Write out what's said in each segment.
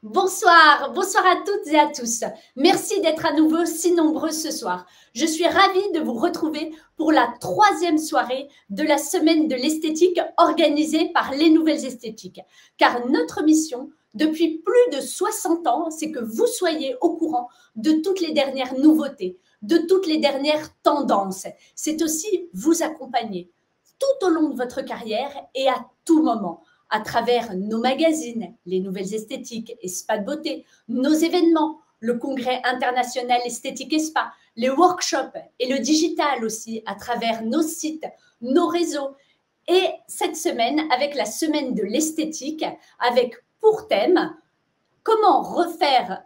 Bonsoir, bonsoir à toutes et à tous. Merci d'être à nouveau si nombreux ce soir. Je suis ravie de vous retrouver pour la troisième soirée de la semaine de l'esthétique organisée par les Nouvelles Esthétiques. Car notre mission, depuis plus de 60 ans, c'est que vous soyez au courant de toutes les dernières nouveautés, de toutes les dernières tendances. C'est aussi vous accompagner tout au long de votre carrière et à tout moment à travers nos magazines, les Nouvelles Esthétiques et Spa de Beauté, nos événements, le Congrès international esthétique et spa, les workshops et le digital aussi à travers nos sites, nos réseaux. Et cette semaine, avec la semaine de l'esthétique, avec pour thème comment faire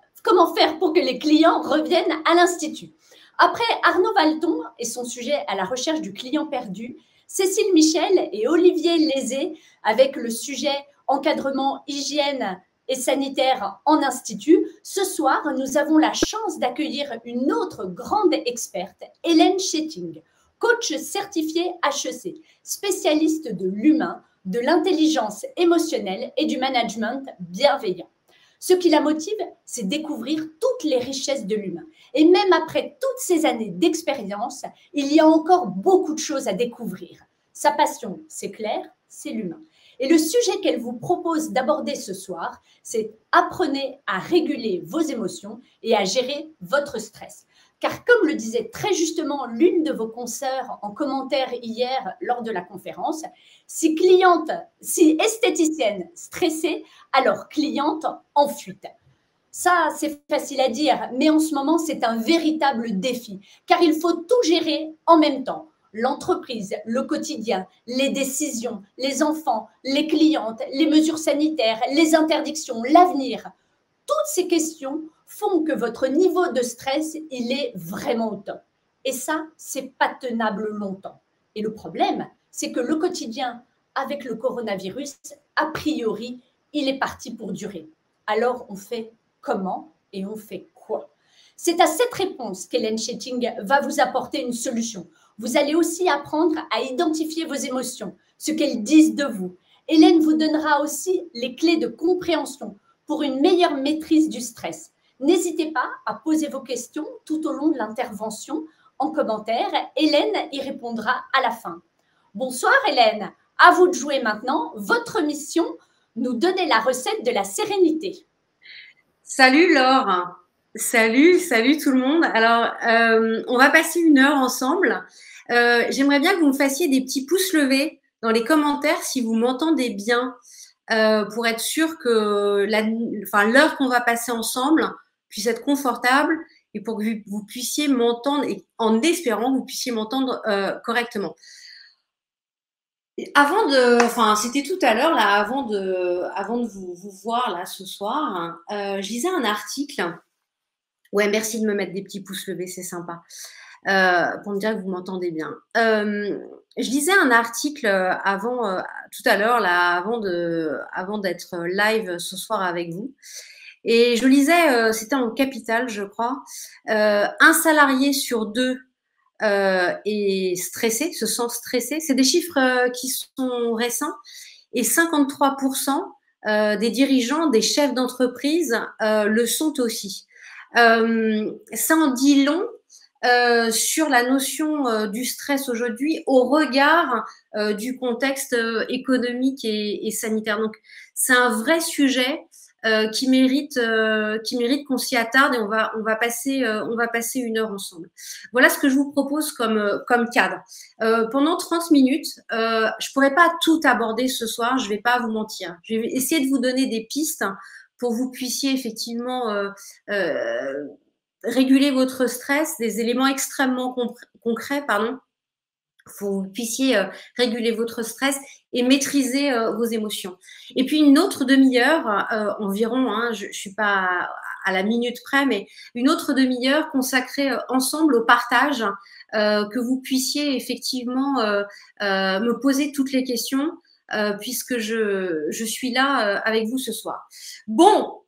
pour que les clients reviennent à l'Institut. Après Arnaud Valton et son sujet à la recherche du client perdu, Cécile Michel et Olivier Lézé avec le sujet encadrement, hygiène et sanitaire en institut. Ce soir, nous avons la chance d'accueillir une autre grande experte, Hélène Schetting, coach certifiée HEC, spécialiste de l'humain, de l'intelligence émotionnelle et du management bienveillant. Ce qui la motive, c'est découvrir toutes les richesses de l'humain. Et même après toutes ces années d'expérience, il y a encore beaucoup de choses à découvrir. Sa passion, c'est clair, c'est l'humain. Et le sujet qu'elle vous propose d'aborder ce soir, c'est apprenez à réguler vos émotions et à gérer votre stress. Car comme le disait très justement l'une de vos consoeurs en commentaire hier lors de la conférence, si esthéticienne stressée, alors cliente en fuite. Ça, c'est facile à dire, mais en ce moment, c'est un véritable défi, car il faut tout gérer en même temps. L'entreprise, le quotidien, les décisions, les enfants, les clientes, les mesures sanitaires, les interdictions, l'avenir. Toutes ces questions font que votre niveau de stress, il est vraiment au top. Et ça, c'est pas tenable longtemps. Et le problème, c'est que le quotidien avec le coronavirus, a priori, il est parti pour durer. Alors, on fait comment et on fait quoi? C'est à cette réponse qu'Hélène Schetting va vous apporter une solution. Vous allez aussi apprendre à identifier vos émotions, ce qu'elles disent de vous. Hélène vous donnera aussi les clés de compréhension pour une meilleure maîtrise du stress. N'hésitez pas à poser vos questions tout au long de l'intervention en commentaire. Hélène y répondra à la fin. Bonsoir Hélène, à vous de jouer maintenant. Votre mission, nous donner la recette de la sérénité. Salut Laure, salut tout le monde. Alors, on va passer une heure ensemble. J'aimerais bien que vous me fassiez des petits pouces levés dans les commentaires si vous m'entendez bien, pour être sûr que l'heure qu'on va passer ensemble puisse être confortable et pour que vous puissiez m'entendre, et en espérant que vous puissiez m'entendre correctement. C'était tout à l'heure là, avant de vous voir là ce soir, je lisais un article. Ouais, merci de me mettre des petits pouces levés, c'est sympa, pour me dire que vous m'entendez bien. Je lisais un article tout à l'heure là, avant d'être live ce soir avec vous, et je lisais, c'était en Capital, je crois, un salarié sur deux est stressé, se sent stressé. C'est des chiffres qui sont récents. Et 53% des dirigeants, des chefs d'entreprise le sont aussi. Ça en dit long sur la notion du stress aujourd'hui au regard du contexte économique et sanitaire. Donc, c'est un vrai sujet qui mérite qu'on s'y attarde, et on va passer une heure ensemble. Voilà ce que je vous propose comme cadre. Pendant 30 minutes, je pourrais pas tout aborder ce soir, je vais pas vous mentir. Je vais essayer de vous donner des pistes pour que vous puissiez effectivement réguler votre stress, des éléments extrêmement concrets, pardon, pour que vous puissiez réguler votre stress et maîtriser vos émotions. Et puis une autre demi-heure environ, hein, je suis pas à la minute près, mais une autre demi-heure consacrée ensemble au partage, que vous puissiez effectivement me poser toutes les questions, puisque je suis là avec vous ce soir. Bon,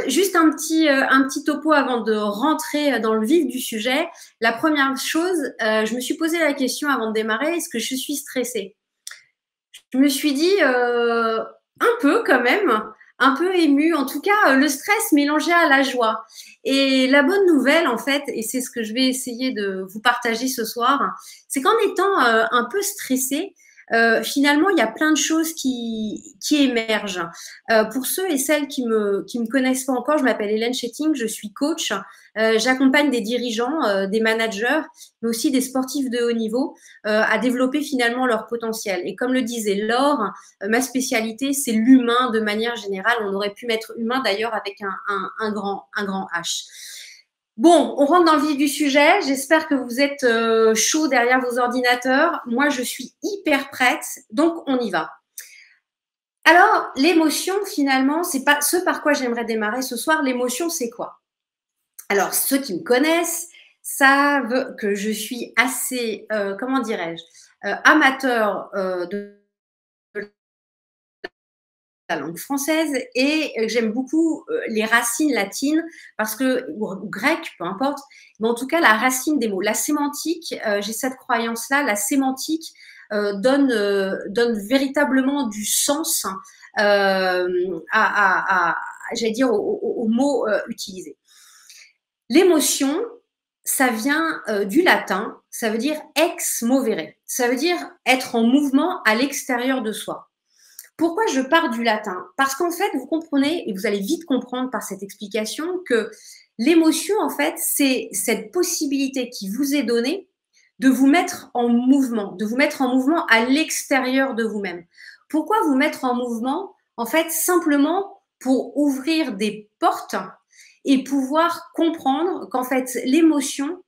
juste un petit topo avant de rentrer dans le vif du sujet. La première chose, je me suis posé la question avant de démarrer, est-ce que je suis stressée? Je me suis dit un peu quand même. un peu émue. En tout cas, le stress mélangé à la joie. Et la bonne nouvelle, en fait, et c'est ce que je vais essayer de vous partager ce soir, c'est qu'en étant un peu stressé, finalement, il y a plein de choses qui émergent. Pour ceux et celles qui me connaissent pas encore, je m'appelle Hélène Schetting, je suis coach. J'accompagne des dirigeants, des managers, mais aussi des sportifs de haut niveau à développer finalement leur potentiel. Et comme le disait Laure, ma spécialité, c'est l'humain de manière générale. On aurait pu mettre humain d'ailleurs avec un grand H. Bon, on rentre dans le vif du sujet. J'espère que vous êtes chaud derrière vos ordinateurs. Moi, je suis hyper prête, donc on y va. Alors, l'émotion, finalement, c'est pas ce par quoi j'aimerais démarrer ce soir. L'émotion, c'est quoi? Alors, ceux qui me connaissent savent que je suis assez, comment dirais-je, amateur de la langue française et j'aime beaucoup les racines latines parce que ou grecques, peu importe, mais en tout cas la racine des mots, la sémantique, j'ai cette croyance-là, la sémantique donne véritablement du sens j'allais dire aux mots utilisés. L'émotion, ça vient du latin, ça veut dire ex movere, ça veut dire être en mouvement à l'extérieur de soi. Pourquoi je pars du latin? Parce qu'en fait, vous comprenez, et vous allez vite comprendre par cette explication, que l'émotion, en fait, c'est cette possibilité qui vous est donnée de vous mettre en mouvement, de vous mettre en mouvement à l'extérieur de vous-même. Pourquoi vous mettre en mouvement? En fait, simplement pour ouvrir des portes et pouvoir comprendre qu'en fait, l'émotion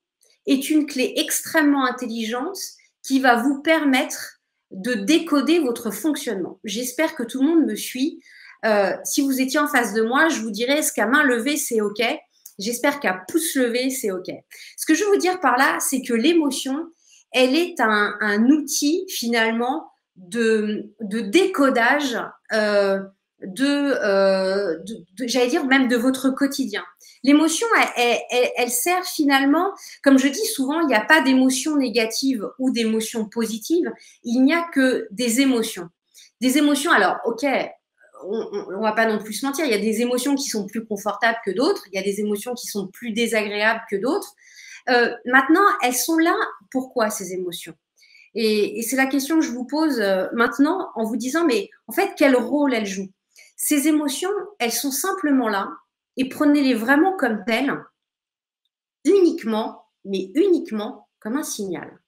est une clé extrêmement intelligente qui va vous permettre de décoder votre fonctionnement. J'espère que tout le monde me suit. Si vous étiez en face de moi, je vous dirais ce qu'à main levée, c'est OK. J'espère qu'à pouce levé, c'est OK. Ce que je veux vous dire par là, c'est que l'émotion, elle est un outil finalement de décodage j'allais dire même de votre quotidien. L'émotion, elle sert finalement, comme je dis souvent, il n'y a pas d'émotion négative ou d'émotion positive, il n'y a que des émotions. Des émotions, alors, ok, on va pas non plus se mentir, il y a des émotions qui sont plus confortables que d'autres, il y a des émotions qui sont plus désagréables que d'autres. Maintenant, elles sont là, pourquoi ces émotions? Et c'est la question que je vous pose maintenant en vous disant, mais en fait, quel rôle elles jouent? Ces émotions, elles sont simplement là et prenez-les vraiment comme telles, uniquement, mais uniquement comme un signal.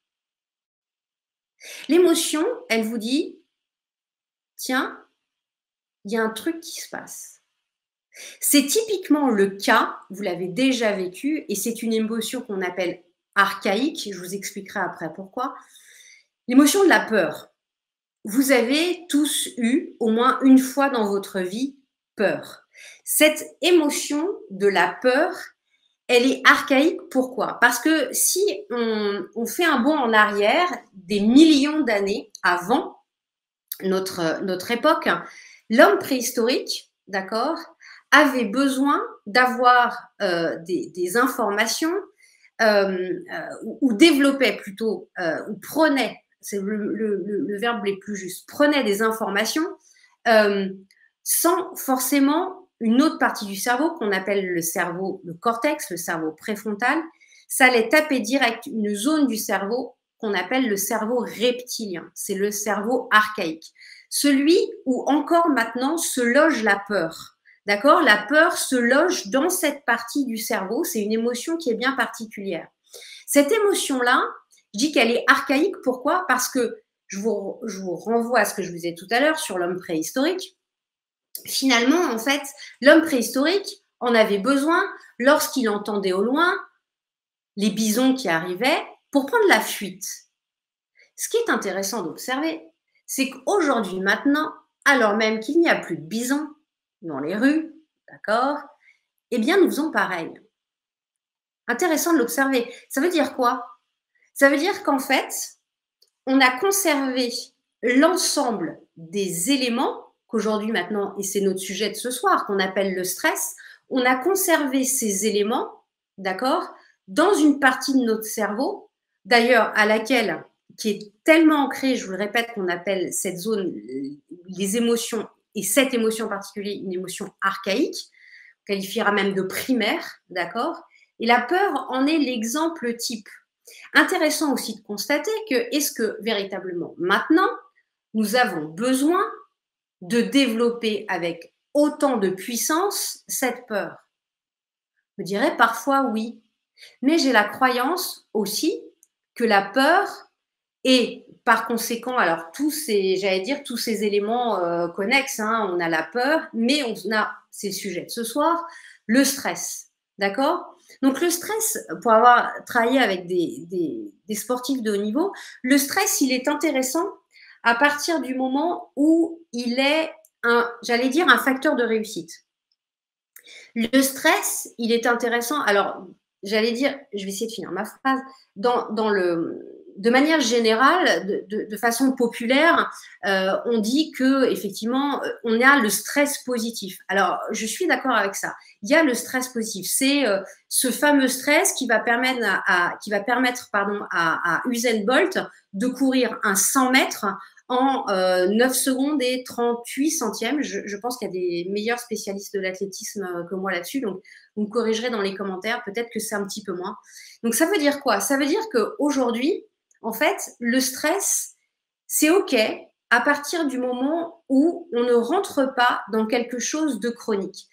L'émotion, elle vous dit, tiens, il y a un truc qui se passe. C'est typiquement le cas, vous l'avez déjà vécu, et c'est une émotion qu'on appelle archaïque, je vous expliquerai après pourquoi. L'émotion de la peur. Vous avez tous eu, au moins une fois dans votre vie, peur. Cette émotion de la peur, elle est archaïque. Pourquoi? Parce que si on fait un bond en arrière, des millions d'années avant notre époque, l'homme préhistorique, d'accord, avait besoin d'avoir des informations ou développait plutôt, ou prenait, c'est le verbe les plus juste, prenait des informations sans forcément une autre partie du cerveau qu'on appelle le cerveau, le cortex, le cerveau préfrontal. Ça allait taper direct une zone du cerveau qu'on appelle le cerveau reptilien. C'est le cerveau archaïque. Celui où encore maintenant se loge la peur. D'accord? La peur se loge dans cette partie du cerveau. C'est une émotion qui est bien particulière. Cette émotion-là, je dis qu'elle est archaïque. Pourquoi? Parce que je vous renvoie à ce que je vous disais tout à l'heure sur l'homme préhistorique. Finalement, en fait, l'homme préhistorique en avait besoin lorsqu'il entendait au loin les bisons qui arrivaient pour prendre la fuite. Ce qui est intéressant d'observer, c'est qu'aujourd'hui, maintenant, alors même qu'il n'y a plus de bisons dans les rues, d'accord, eh bien, nous faisons pareil. Intéressant de l'observer. Ça veut dire quoi? Ça veut dire qu'en fait, on a conservé l'ensemble des éléments qu'aujourd'hui maintenant, et c'est notre sujet de ce soir, qu'on appelle le stress, on a conservé ces éléments, d'accord, dans une partie de notre cerveau, d'ailleurs à laquelle, qui est tellement ancrée, je vous le répète, qu'on appelle cette zone, les émotions et cette émotion en particulier, une émotion archaïque, on qualifiera même de primaire, d'accord? Et la peur en est l'exemple type. Intéressant aussi de constater que est-ce que véritablement maintenant, nous avons besoin de développer avec autant de puissance cette peur? Je dirais parfois oui, mais j'ai la croyance aussi que la peur et par conséquent, alors j'allais dire tous ces éléments connexes, hein, on a la peur, mais on a, c'est le sujet de ce soir, le stress, d'accord? Donc le stress, pour avoir travaillé avec des sportifs de haut niveau, le stress, il est intéressant à partir du moment où il est j'allais dire, un facteur de réussite. Le stress, il est intéressant. Alors, j'allais dire, je vais essayer de finir ma phrase, de manière générale, de façon populaire, on dit que effectivement, on a le stress positif. Alors, je suis d'accord avec ça. Il y a le stress positif. C'est ce fameux stress qui va permettre à Usain Bolt de courir un 100 mètres en 9 secondes et 38 centièmes. Je pense qu'il y a des meilleurs spécialistes de l'athlétisme que moi là-dessus, donc vous me corrigerez dans les commentaires, peut-être que c'est un petit peu moins. Donc ça veut dire quoi? Ça veut dire qu'aujourd'hui, en fait, le stress, c'est OK à partir du moment où on ne rentre pas dans quelque chose de chronique.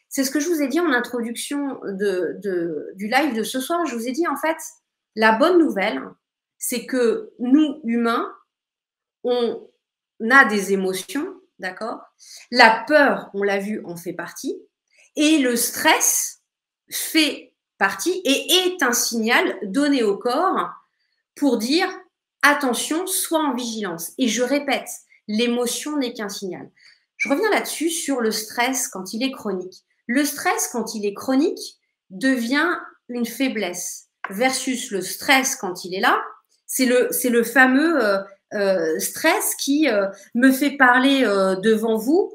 C'est ce que je vous ai dit en introduction du live de ce soir. Je vous ai dit, en fait, la bonne nouvelle, c'est que nous, humains, on a des émotions, d'accord? La peur, on l'a vu, en fait partie. Et le stress fait partie et est un signal donné au corps pour dire attention, sois en vigilance. Et je répète, l'émotion n'est qu'un signal. Je reviens là-dessus sur le stress quand il est chronique. Le stress, quand il est chronique, devient une faiblesse versus le stress quand il est là. C'est le fameux stress qui me fait parler devant vous,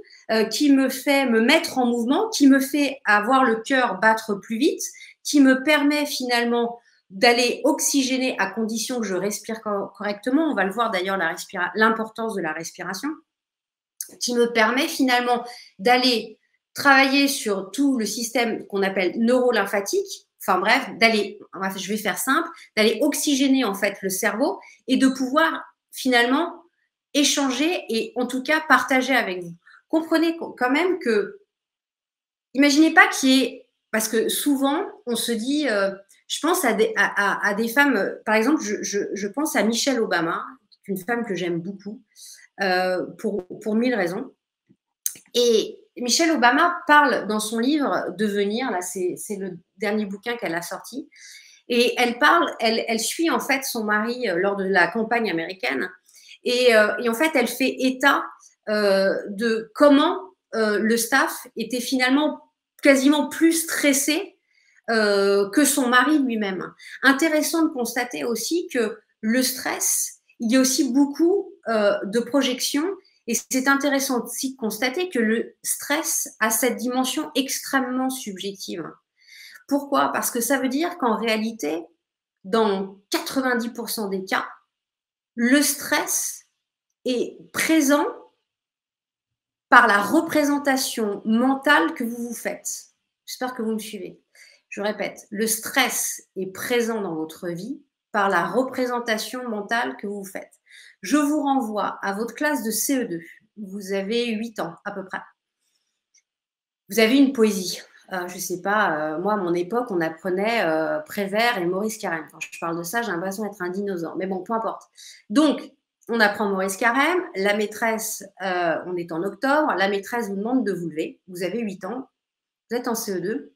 qui me fait me mettre en mouvement, qui me fait avoir le cœur battre plus vite, qui me permet finalement d'aller oxygéner à condition que je respire correctement. On va le voir d'ailleurs, l'importance de la respiration, qui me permet finalement d'aller travailler sur tout le système qu'on appelle neurolymphatique. Enfin bref, je vais faire simple, d'aller oxygéner en fait le cerveau et de pouvoir finalement échanger et en tout cas partager avec vous. Comprenez quand même que, imaginez pas qu'il y ait, parce que souvent on se dit, je pense à des femmes, par exemple, je pense à Michelle Obama, une femme que j'aime beaucoup, pour 1000 raisons. Et Michelle Obama parle dans son livre Devenir, là c'est le dernier bouquin qu'elle a sorti, et elle suit en fait son mari lors de la campagne américaine, et en fait elle fait état de comment le staff était finalement quasiment plus stressé que son mari lui-même. Intéressant de constater aussi que le stress, il y a aussi beaucoup de projections. Et c'est intéressant aussi de constater que le stress a cette dimension extrêmement subjective. Pourquoi? Parce que ça veut dire qu'en réalité, dans 90% des cas, le stress est présent par la représentation mentale que vous vous faites. J'espère que vous me suivez. Je répète, le stress est présent dans votre vie par la représentation mentale que vous vous faites. Je vous renvoie à votre classe de CE2. Vous avez 8 ans à peu près. Vous avez une poésie. Je ne sais pas, moi à mon époque, on apprenait Prévert et Maurice Carême. Quand je parle de ça, j'ai l'impression d'être un dinosaure. Mais bon, peu importe. Donc, on apprend Maurice Carême. La maîtresse, on est en octobre. La maîtresse vous demande de vous lever. Vous avez 8 ans. Vous êtes en CE2.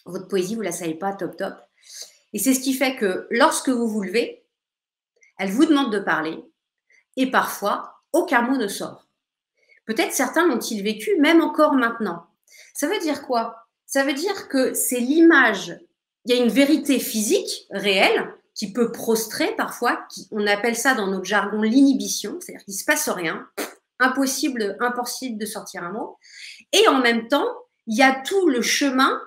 Votre poésie, vous ne la savez pas, top, top. Et c'est ce qui fait que lorsque vous vous levez, elle vous demande de parler et parfois, aucun mot ne sort. Peut-être certains l'ont-ils vécu, même encore maintenant. Ça veut dire quoi? Ça veut dire que c'est l'image, il y a une vérité physique réelle qui peut prostrer parfois, on appelle ça dans notre jargon l'inhibition, c'est-à-dire qu'il ne se passe rien, impossible de sortir un mot. Et en même temps, il y a tout le chemin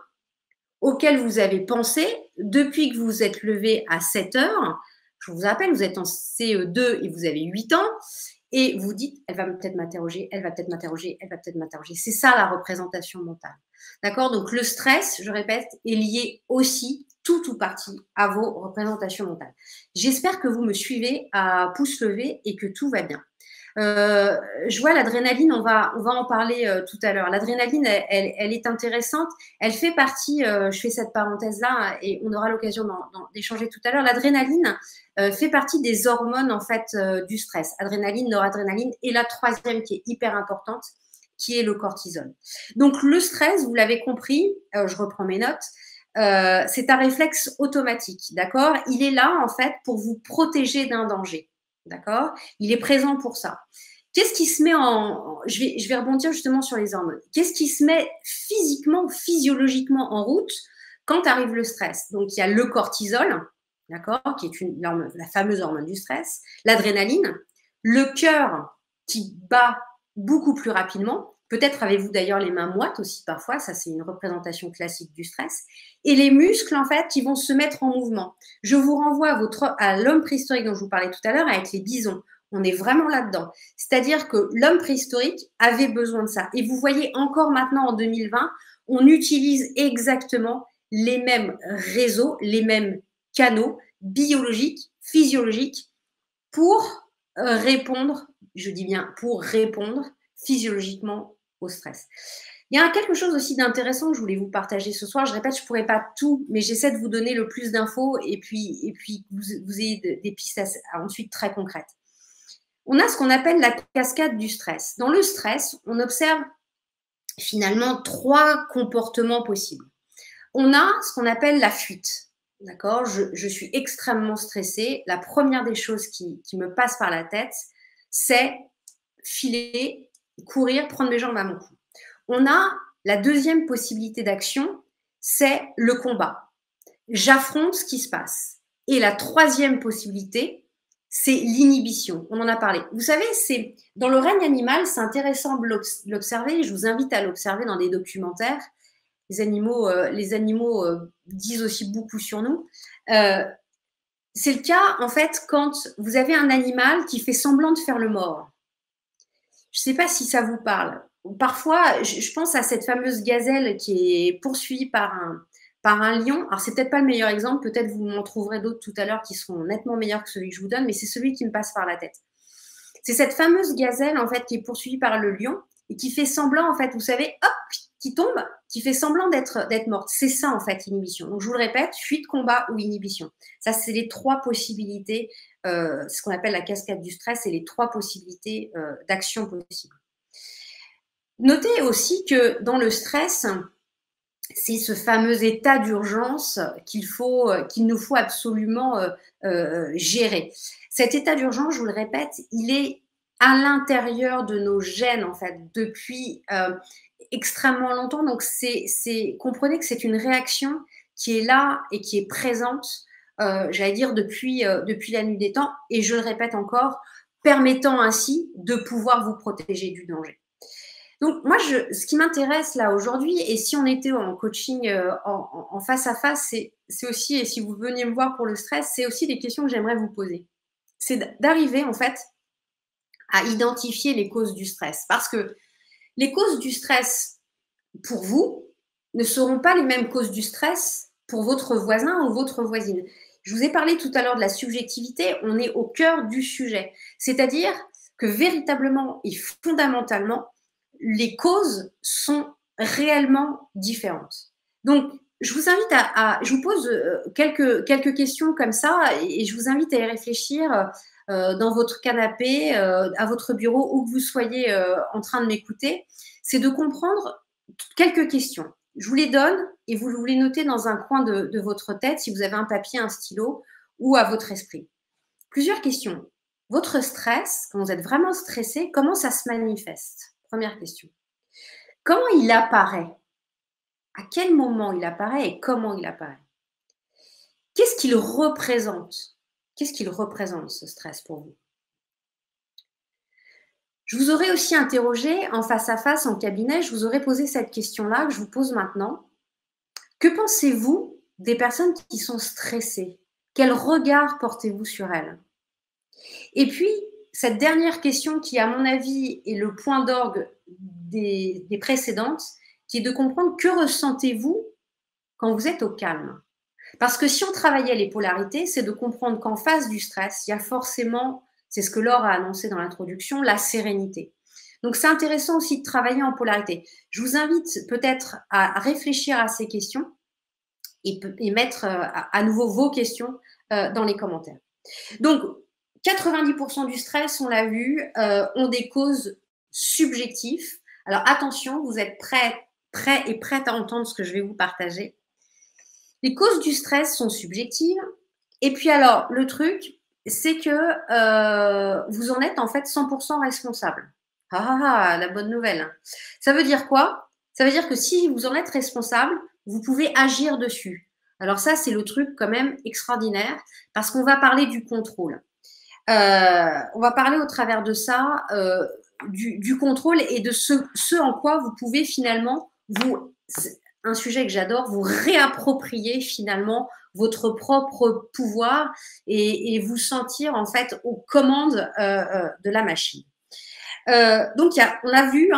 auquel vous avez pensé depuis que vous vous êtes levé à 7 heures. Je vous rappelle, vous êtes en CE2 et vous avez 8 ans. et vous dites, elle va peut-être m'interroger, elle va peut-être m'interroger, elle va peut-être m'interroger. C'est ça la représentation mentale. D'accord? Donc le stress, je répète, est lié aussi, tout ou partie, à vos représentations mentales. J'espère que vous me suivez à pouce levé et que tout va bien. Je vois l'adrénaline, on va en parler tout à l'heure. L'adrénaline, elle est intéressante. Elle fait partie, je fais cette parenthèse-là et on aura l'occasion d'échanger tout à l'heure. L'adrénaline fait partie des hormones en fait du stress. Adrénaline, noradrénaline et la troisième qui est hyper importante, qui est le cortisol. Donc le stress, vous l'avez compris, je reprends mes notes. C'est un réflexe automatique, d'accord? Il est là en fait pour vous protéger d'un danger. D'accord? Il est présent pour ça. Qu'est-ce qui se met je vais rebondir justement sur les hormones. Qu'est-ce qui se met physiquement, physiologiquement en route quand arrive le stress? Donc, il y a le cortisol, d'accord, qui est la fameuse hormone du stress, l'adrénaline, le cœur qui bat beaucoup plus rapidement. Peut-être avez-vous d'ailleurs les mains moites aussi parfois, ça c'est une représentation classique du stress. Et les muscles en fait qui vont se mettre en mouvement. Je vous renvoie à l'homme préhistorique dont je vous parlais tout à l'heure avec les bisons. On est vraiment là-dedans. C'est-à-dire que l'homme préhistorique avait besoin de ça. Et vous voyez encore maintenant en 2020, on utilise exactement les mêmes réseaux, les mêmes canaux biologiques, physiologiques pour répondre, je dis bien pour répondre physiologiquement au stress. Il y a quelque chose aussi d'intéressant que je voulais vous partager ce soir. Je répète, je ne pourrais pas tout, mais j'essaie de vous donner le plus d'infos et puis vous ayez des pistes ensuite très concrètes. On a ce qu'on appelle la cascade du stress. Dans le stress, on observe finalement 3 comportements possibles. On a ce qu'on appelle la fuite. D'accord? Je suis extrêmement stressée. La première des choses qui me passe par la tête, c'est filer, courir, prendre mes jambes à mon cou. On a la deuxième possibilité d'action, c'est le combat. J'affronte ce qui se passe. Et la troisième possibilité, c'est l'inhibition. On en a parlé. Vous savez, c'est dans le règne animal, c'est intéressant de l'observer. Je vous invite à l'observer dans des documentaires. Les animaux disent aussi beaucoup sur nous. C'est le cas, en fait, quand vous avez un animal qui fait semblant de faire le mort. Je ne sais pas si ça vous parle. Parfois, je pense à cette fameuse gazelle qui est poursuivie par un lion. Alors, c'est peut-être pas le meilleur exemple. Peut-être vous m'en trouverez d'autres tout à l'heure qui seront nettement meilleurs que celui que je vous donne, mais c'est celui qui me passe par la tête. C'est cette fameuse gazelle, en fait, qui est poursuivie par le lion et qui fait semblant, en fait, vous savez, hop, qui tombe, qui fait semblant d'être morte. C'est ça, en fait, l'inhibition. Donc, je vous le répète, fuite, combat ou inhibition. Ça, c'est les 3 possibilités, ce qu'on appelle la cascade du stress, et les 3 possibilités d'action possibles. Notez aussi que dans le stress, c'est ce fameux état d'urgence qu'il nous faut absolument gérer. Cet état d'urgence, je vous le répète, il est à l'intérieur de nos gènes, en fait, depuis extrêmement longtemps. Donc, comprenez que c'est une réaction qui est là et qui est présente, j'allais dire, depuis la nuit des temps. Et je le répète encore, permettant ainsi de pouvoir vous protéger du danger. Donc, moi, ce qui m'intéresse là aujourd'hui, et si on était en coaching en face à face, c'est aussi, et si vous veniez me voir pour le stress, c'est aussi des questions que j'aimerais vous poser. C'est d'arriver, en fait, à identifier les causes du stress. Parce que les causes du stress pour vous ne seront pas les mêmes causes du stress pour votre voisin ou votre voisine. Je vous ai parlé tout à l'heure de la subjectivité, on est au cœur du sujet. C'est-à-dire que véritablement et fondamentalement, les causes sont réellement différentes. Donc, je vous invite je vous pose quelques questions comme ça et je vous invite à y réfléchir dans votre canapé, à votre bureau, où que vous soyez en train de m'écouter. C'est de comprendre quelques questions. Je vous les donne et vous les notez dans un coin de votre tête, si vous avez un papier, un stylo ou à votre esprit. Plusieurs questions. Votre stress, quand vous êtes vraiment stressé, comment ça se manifeste? Première question. Comment il apparaît? À quel moment il apparaît et comment il apparaît? Qu'est-ce qu'il représente? Qu'est-ce qu'il représente, ce stress, pour vous? Je vous aurais aussi interrogé en face à face, en cabinet, je vous aurais posé cette question-là que je vous pose maintenant. Que pensez-vous des personnes qui sont stressées? Quel regard portez-vous sur elles? Et puis, cette dernière question qui, à mon avis, est le point d'orgue des précédentes, qui est de comprendre que ressentez-vous quand vous êtes au calme. Parce que si on travaillait les polarités, c'est de comprendre qu'en face du stress, il y a forcément, c'est ce que Laure a annoncé dans l'introduction, la sérénité. Donc c'est intéressant aussi de travailler en polarité. Je vous invite peut-être à réfléchir à ces questions et mettre à nouveau vos questions dans les commentaires. Donc 90% du stress, on l'a vu, ont des causes subjectives. Alors attention, vous êtes prêts et prêtes à entendre ce que je vais vous partager. Les causes du stress sont subjectives. Et puis alors, le truc, c'est que vous en êtes en fait 100% responsable. La bonne nouvelle. Ça veut dire quoi? Ça veut dire que si vous en êtes responsable, vous pouvez agir dessus. Alors ça, c'est le truc quand même extraordinaire parce qu'on va parler du contrôle. On va parler au travers de ça du contrôle et de ce en quoi vous pouvez finalement un sujet que j'adore, vous réapproprier finalement votre propre pouvoir et vous sentir en fait aux commandes de la machine. Donc, on a vu,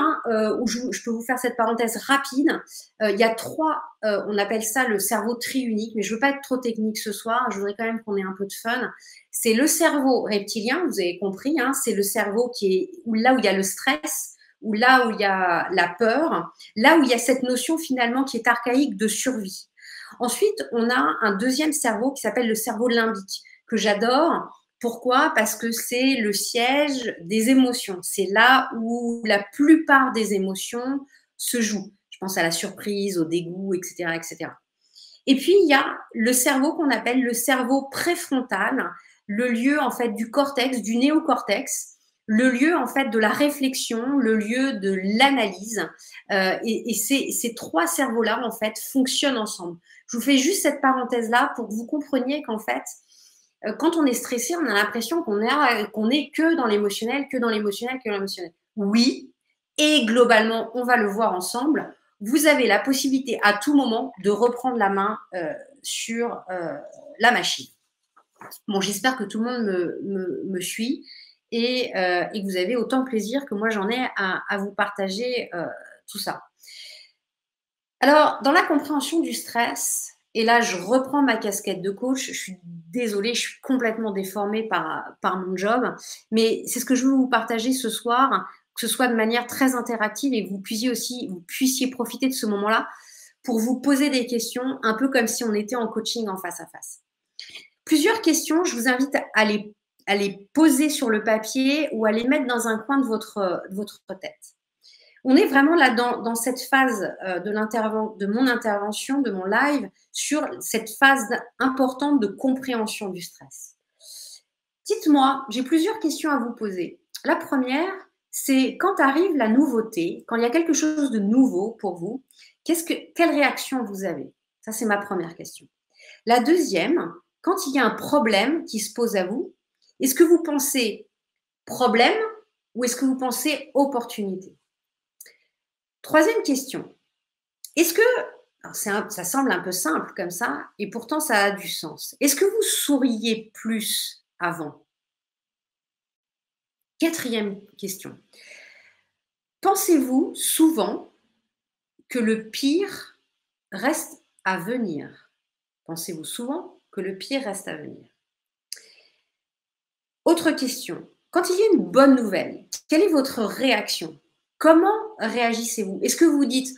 où je peux vous faire cette parenthèse rapide, il y a trois, on appelle ça le cerveau triunique, mais je ne veux pas être trop technique ce soir, je voudrais quand même qu'on ait un peu de fun. C'est le cerveau reptilien, vous avez compris, c'est le cerveau là où il y a le stress, ou là où il y a la peur, là où il y a cette notion finalement qui est archaïque de survie. Ensuite, on a un deuxième cerveau qui s'appelle le cerveau limbique, que j'adore. Pourquoi? Parce que c'est le siège des émotions. C'est là où la plupart des émotions se jouent. Je pense à la surprise, au dégoût, etc., etc. Et puis, il y a le cerveau qu'on appelle le cerveau préfrontal, le lieu en fait du cortex, du néocortex, le lieu en fait de la réflexion, le lieu de l'analyse. Et ces trois cerveaux-là en fait fonctionnent ensemble. Je vous fais juste cette parenthèse-là pour que vous compreniez qu'en fait, quand on est stressé, on a l'impression qu'on est que dans l'émotionnel, que dans l'émotionnel, que dans l'émotionnel. Oui, et globalement, on va le voir ensemble, vous avez la possibilité à tout moment de reprendre la main sur la machine. Bon, j'espère que tout le monde me suit et que vous avez autant de plaisir que moi j'en ai à vous partager tout ça. Alors, dans la compréhension du stress, et là, je reprends ma casquette de coach. Je suis désolée, je suis complètement déformée par mon job. Mais c'est ce que je veux vous partager ce soir, que ce soit de manière très interactive et que vous puissiez profiter de ce moment-là pour vous poser des questions, un peu comme si on était en coaching en face à face. Plusieurs questions, je vous invite à les poser sur le papier ou à les mettre dans un coin de votre tête. On est vraiment là dans cette phase de mon intervention, de mon live, sur cette phase importante de compréhension du stress. Dites-moi, j'ai plusieurs questions à vous poser. La première, c'est quand arrive la nouveauté, quand il y a quelque chose de nouveau pour vous, quelle réaction vous avez? Ça, c'est ma première question. La deuxième, quand il y a un problème qui se pose à vous, est-ce que vous pensez problème ou est-ce que vous pensez opportunité? Troisième question. Est-ce que, ça semble un peu simple comme ça, et pourtant ça a du sens. Est-ce que vous souriez plus avant? Quatrième question. Pensez-vous souvent que le pire reste à venir? Pensez-vous souvent que le pire reste à venir? Autre question. Quand il y a une bonne nouvelle, quelle est votre réaction? Comment réagissez-vous? Est-ce que vous dites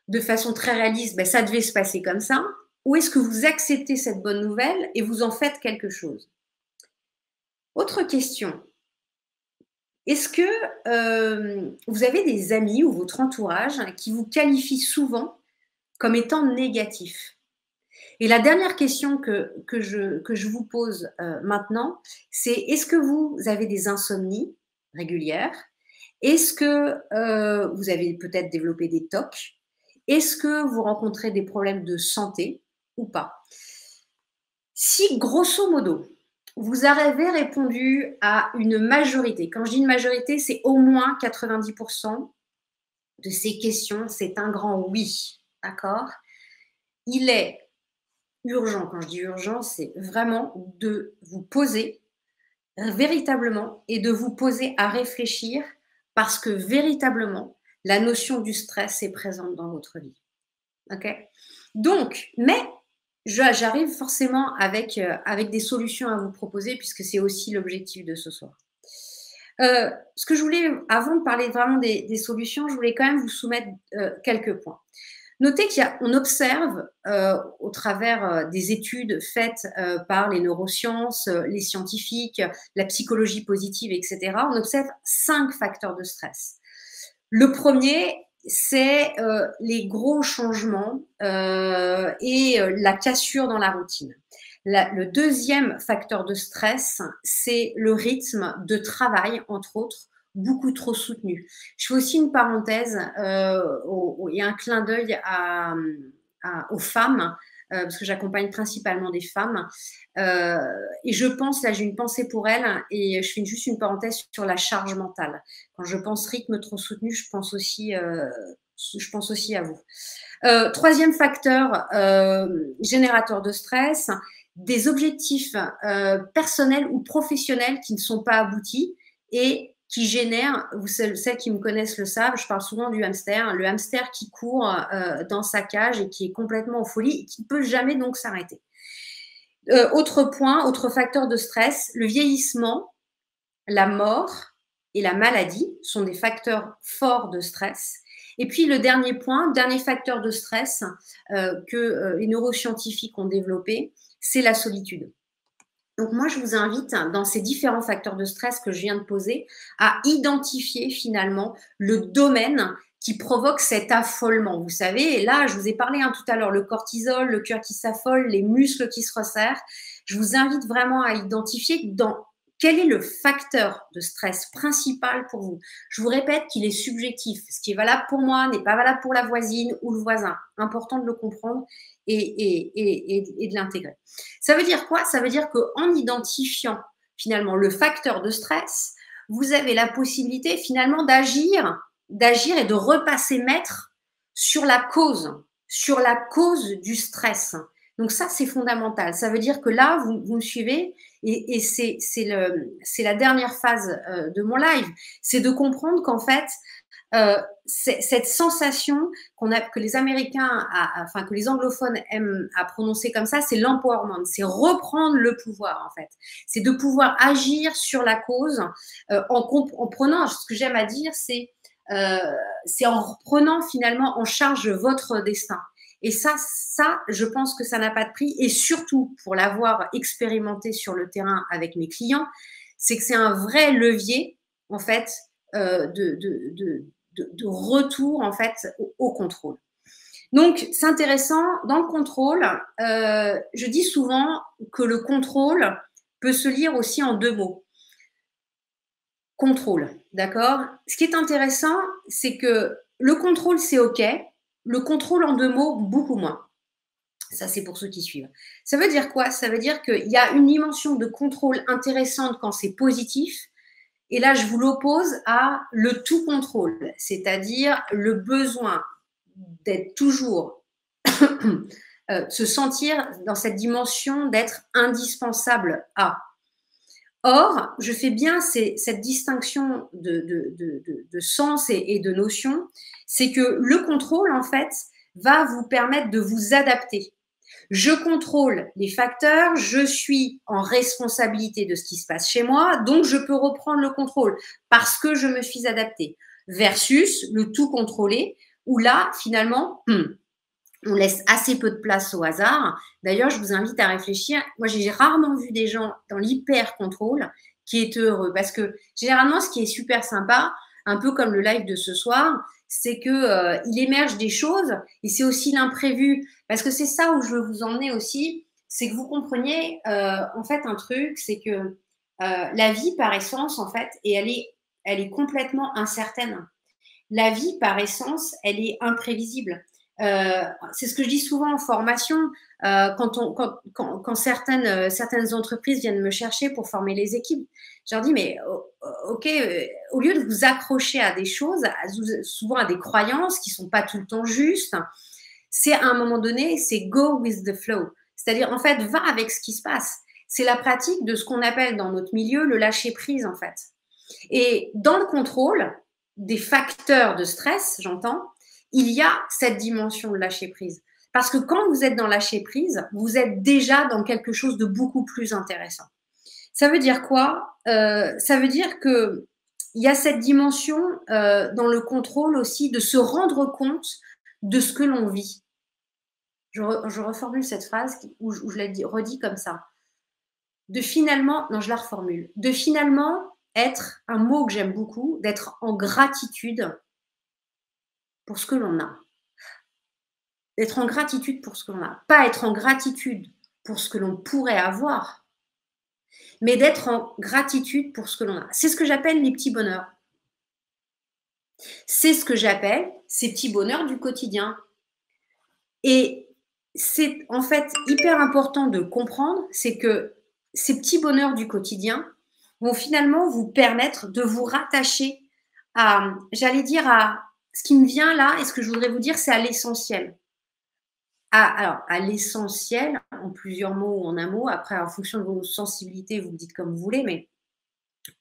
de façon très réaliste, ça devait se passer comme ça? Ou est-ce que vous acceptez cette bonne nouvelle et vous en faites quelque chose? Autre question. Est-ce que vous avez des amis ou votre entourage qui vous qualifient souvent comme étant négatif? Et la dernière question que je vous pose maintenant, c'est est-ce que vous avez des insomnies régulières? Est-ce que vous avez peut-être développé des TOC? Est-ce que vous rencontrez des problèmes de santé ou pas? Si, grosso modo, vous avez répondu à une majorité, quand je dis une majorité, c'est au moins 90% de ces questions, c'est un grand oui, d'accord? Il est urgent, quand je dis urgent, c'est vraiment de vous poser véritablement et de vous poser à réfléchir parce que véritablement, la notion du stress est présente dans votre vie. OK? Donc, mais j'arrive forcément avec des solutions à vous proposer puisque c'est aussi l'objectif de ce soir. Ce que je voulais, avant de parler vraiment des solutions, je voulais quand même vous soumettre quelques points. Notez qu'on observe au travers des études faites par les neurosciences, les scientifiques, la psychologie positive, etc., on observe 5 facteurs de stress. Le premier, c'est les gros changements et la cassure dans la routine. Le deuxième facteur de stress, c'est le rythme de travail, entre autres, beaucoup trop soutenu. Je fais aussi une parenthèse et un clin d'œil aux femmes, parce que j'accompagne principalement des femmes. Et je pense, là j'ai une pensée pour elles, et je fais juste une parenthèse sur la charge mentale. Quand je pense rythme trop soutenu, je pense aussi à vous. Troisième facteur générateur de stress, des objectifs personnels ou professionnels qui ne sont pas aboutis et qui génèrent, celles qui me connaissent le savent, je parle souvent du hamster, le hamster qui court dans sa cage et qui est complètement en folie et qui ne peut jamais donc s'arrêter. Autre point, autre facteur de stress, le vieillissement, la mort et la maladie sont des facteurs forts de stress. Et puis le dernier point, dernier facteur de stress que les neuroscientifiques ont développé, c'est la solitude. Donc moi, je vous invite, dans ces différents facteurs de stress que je viens de poser, à identifier finalement le domaine qui provoque cet affolement. Vous savez, et là, je vous ai parlé tout à l'heure, le cortisol, le cœur qui s'affole, les muscles qui se resserrent. Je vous invite vraiment à identifier quel est le facteur de stress principal pour vous. Je vous répète qu'il est subjectif. Ce qui est valable pour moi n'est pas valable pour la voisine ou le voisin. Important de le comprendre et de l'intégrer. Ça veut dire quoi? Ça veut dire qu'en identifiant finalement le facteur de stress, vous avez la possibilité finalement d'agir et de repasser maître sur la cause du stress. Donc ça, c'est fondamental. Ça veut dire que là, vous me suivez et c'est la dernière phase de mon live. C'est de comprendre qu'en fait, cette sensation que les Américains, que les anglophones aiment à prononcer comme ça, c'est l'empowerment, c'est reprendre le pouvoir en fait. C'est de pouvoir agir sur la cause en prenant, ce que j'aime à dire, c'est en prenant finalement en charge votre destin. Et ça, je pense que ça n'a pas de prix. Et surtout, pour l'avoir expérimenté sur le terrain avec mes clients, c'est que c'est un vrai levier, en fait, de retour, en fait, au contrôle. Donc, c'est intéressant. Dans le contrôle, je dis souvent que le contrôle peut se lire aussi en 2 mots. Contrôle, d'accord? Ce qui est intéressant, c'est que le contrôle, c'est OK. Le contrôle en 2 mots, beaucoup moins. Ça, c'est pour ceux qui suivent. Ça veut dire quoi? Ça veut dire qu'il y a une dimension de contrôle intéressante quand c'est positif. Et là, je vous l'oppose à le tout contrôle, c'est-à-dire le besoin d'être toujours, se sentir dans cette dimension d'être indispensable à. Or, je fais bien cette distinction de sens et de notion, c'est que le contrôle, en fait, va vous permettre de vous adapter. Je contrôle les facteurs, je suis en responsabilité de ce qui se passe chez moi, donc je peux reprendre le contrôle parce que je me suis adaptée. Versus le tout contrôler, où là, finalement, on laisse assez peu de place au hasard. D'ailleurs, je vous invite à réfléchir. Moi, j'ai rarement vu des gens dans l'hyper-contrôle qui étaient heureux. Parce que généralement, ce qui est super sympa, un peu comme le live de ce soir, c'est qu'il émerge des choses et c'est aussi l'imprévu. Parce que c'est ça où je veux vous emmener aussi, c'est que vous compreniez en fait un truc, c'est que la vie par essence, en fait, et elle est complètement incertaine. La vie par essence, elle est imprévisible. C'est ce que je dis souvent en formation quand certaines entreprises viennent me chercher pour former les équipes. Je leur dis mais ok, au lieu de vous accrocher à des choses, souvent à des croyances qui sont pas tout le temps justes, c'est à un moment donné, c'est go with the flow. C'est-à-dire en fait va avec ce qui se passe. c'est la pratique de ce qu'on appelle dans notre milieu le lâcher-prise, en fait. Et dans le contrôle des facteurs de stress, j'entends, il y a cette dimension de lâcher-prise. Parce que quand vous êtes dans lâcher-prise, vous êtes déjà dans quelque chose de beaucoup plus intéressant. Ça veut dire quoi? Ça veut dire que il y a cette dimension dans le contrôle aussi de se rendre compte de ce que l'on vit. Je reformule cette phrase où je la redis comme ça. De finalement, non, je la reformule. De finalement être, un mot que j'aime beaucoup, d'être en gratitude pour ce que l'on a. D'être en gratitude pour ce que l'on a. Pas être en gratitude pour ce que l'on pourrait avoir, mais d'être en gratitude pour ce que l'on a. C'est ce que j'appelle les petits bonheurs. C'est ce que j'appelle ces petits bonheurs du quotidien. Et c'est en fait hyper important de comprendre, c'est que ces petits bonheurs du quotidien vont finalement vous permettre de vous rattacher à, j'allais dire, à ce qui me vient là, et ce que je voudrais vous dire, c'est à l'essentiel. Alors, à l'essentiel, en plusieurs mots ou en un mot, après, en fonction de vos sensibilités, vous me dites comme vous voulez, mais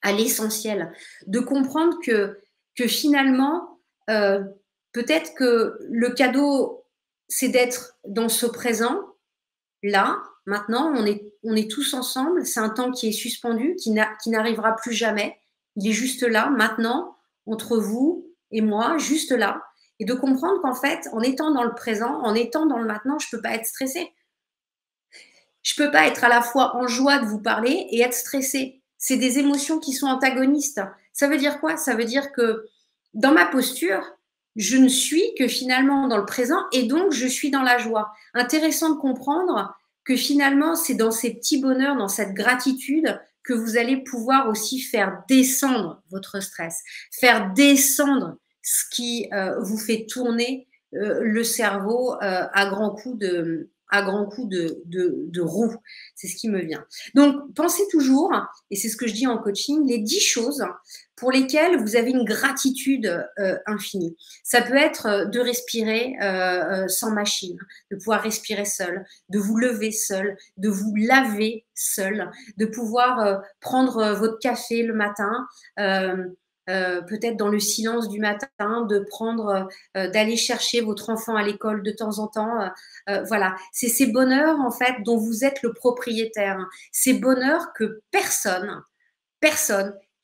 à l'essentiel, de comprendre que finalement, peut-être que le cadeau, c'est d'être dans ce présent, là, maintenant, on est tous ensemble, c'est un temps qui est suspendu, qui n'arrivera plus jamais, il est juste là, maintenant, entre vous et moi, juste là, et de comprendre qu'en fait, en étant dans le présent, en étant dans le maintenant, je ne peux pas être stressée. Je ne peux pas être à la fois en joie de vous parler et être stressée. C'est des émotions qui sont antagonistes. Ça veut dire quoi? Ça veut dire que dans ma posture, je ne suis que finalement dans le présent et donc je suis dans la joie. Intéressant de comprendre que finalement, c'est dans ces petits bonheurs, dans cette gratitude que vous allez pouvoir aussi faire descendre votre stress, faire descendre ce qui vous fait tourner le cerveau à grands coups de roue. C'est ce qui me vient. Donc, pensez toujours, et c'est ce que je dis en coaching, les 10 choses pour lesquelles vous avez une gratitude infinie. Ça peut être de respirer sans machine, de pouvoir respirer seul, de vous lever seul, de vous laver seul, de pouvoir prendre votre café le matin, peut-être dans le silence du matin, de prendre, d'aller chercher votre enfant à l'école de temps en temps. Voilà, c'est ces bonheurs en fait dont vous êtes le propriétaire. Ces bonheurs que personne,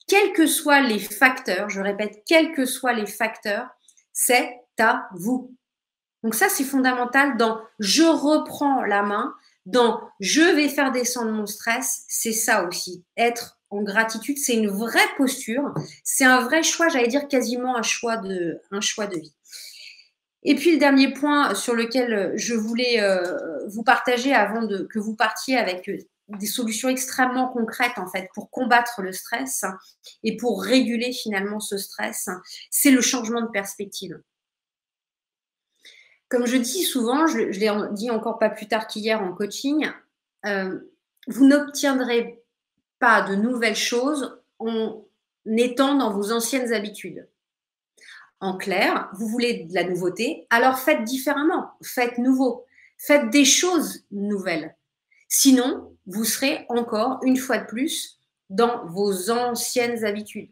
quels que soient les facteurs, je répète, quels que soient les facteurs, c'est à vous. Donc ça, c'est fondamental dans je reprends la main, dans je vais faire descendre mon stress, c'est ça aussi, être en gratitude, c'est une vraie posture, c'est un vrai choix, j'allais dire quasiment un choix de vie. Et puis le dernier point sur lequel je voulais vous partager avant que vous partiez avec des solutions extrêmement concrètes en fait pour combattre le stress et pour réguler finalement ce stress, c'est le changement de perspective. Comme je dis souvent, je l'ai dit encore pas plus tard qu'hier en coaching, vous n'obtiendrez pas de nouvelles choses en étant dans vos anciennes habitudes. En clair, vous voulez de la nouveauté, alors faites différemment, faites nouveau, faites des choses nouvelles. Sinon, vous serez encore, une fois de plus, dans vos anciennes habitudes.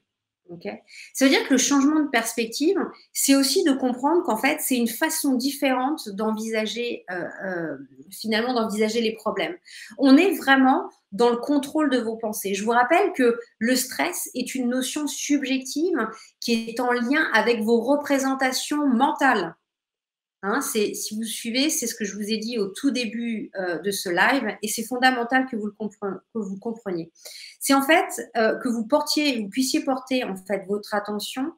Okay. Ça veut dire que le changement de perspective, c'est aussi de comprendre qu'en fait, c'est une façon différente d'envisager, finalement, d'envisager les problèmes. On est vraiment dans le contrôle de vos pensées. Je vous rappelle que le stress est une notion subjective qui est en lien avec vos représentations mentales. Hein, si vous suivez, c'est ce que je vous ai dit au tout début de ce live et c'est fondamental que vous le compreniez. C'est en fait que vous puissiez porter en fait votre attention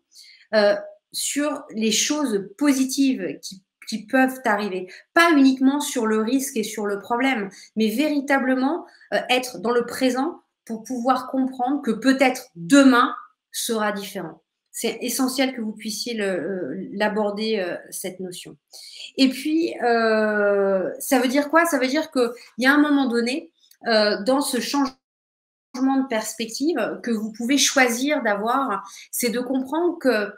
sur les choses positives qui peuvent arriver. Pas uniquement sur le risque et sur le problème, mais véritablement être dans le présent pour pouvoir comprendre que peut-être demain sera différent. C'est essentiel que vous puissiez l'aborder, cette notion. Et puis, ça veut dire quoi? Ça veut dire qu'il y a un moment donné, dans ce changement de perspective que vous pouvez choisir d'avoir, c'est de comprendre que